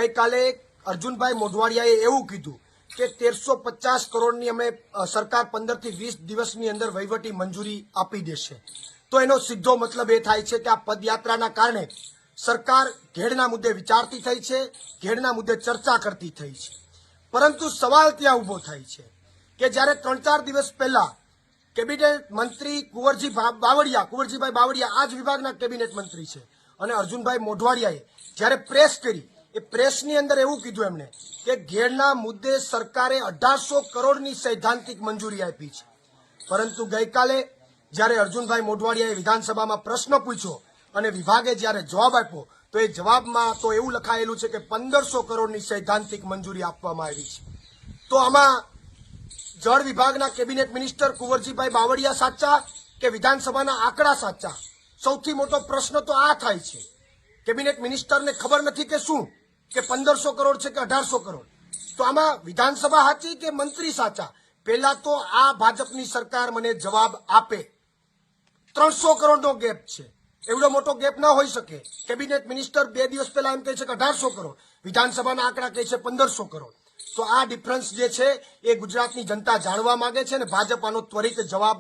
ગઈકાલે અર્જુનભાઈ મોઢવાડિયાએ એવું કીધું કે 1350 કરોડની અમે સરકાર 15 થી 20 દિવસની અંદર વહીવટી મંજૂરી આપી દેશે। તો એનો સીધો મતલબ એ થાય છે કે આ પદયાત્રાના કારણે સરકાર ઘેડના મુદ્દે વિચારતી થઈ છે, ઘેડના મુદ્દે ચર્ચા કરતી થઈ છે। પરંતુ સવાલ ત્યાં ઉભો થાય છે કે જ્યારે 3-4 દિવસ પહેલા કેબિનેટ મંત્રી કુંવરજીભાઈ બાવળિયા આ જ વિભાગના કેબિનેટ મંત્રી છે અને અર્જુનભાઈ મોઢવાડિયાએ જ્યારે પ્રેસ કરી, એ પ્રેસની અંદર એવું કીધું એમણે કે ઘેડના મુદ્દે સરકારે 1800 કરોડની સૈદ્ધાંતિક મંજૂરી આપી છે। પરંતુ ગઈકાલે જ્યારે અર્જુનભાઈ મોઢવાડિયાએ વિધાનસભામાં પ્રશ્ન પૂછ્યો અને વિભાગે જ્યારે જવાબ આપ્યો તો એ જવાબમાં તો એવું લખાયેલું છે કે 1500 કરોડની સૈદ્ધાંતિક મંજૂરી આપવામાં આવી છે। તો આમાં જળ વિભાગના કેબિનેટ મિનિસ્ટર કુંવરજીભાઈ બાવળિયા સાચા કે વિધાનસભાના આંકડા સાચા? સૌથી મોટો પ્રશ્ન તો આ થાય છે। કેબિનેટ મિનિસ્ટરને ખબર નથી કે શું કે 1500 કરોડ છે કે 1800 કરોડ? તો આમાં વિધાનસભા સાચી કે મંત્રી સાચા? પહેલા તો આ ભાજપની સરકાર મને જવાબ આપે। 300 કરોડનો ગેપ છે, એવડો મોટો ગેપ ન હોઈ શકે। કેબિનેટ મિનિસ્ટર 2 દિવસ પહેલા એમ કહે છે કે 1800 કરોડ, વિધાનસભાના આંકડા કહે છે 1500 કરોડ। તો આ ડિફરન્સ જે છે એ ગુજરાતની જનતા જાણવા માંગે છે અને ભાજપ આનો ત્વરિત જવાબ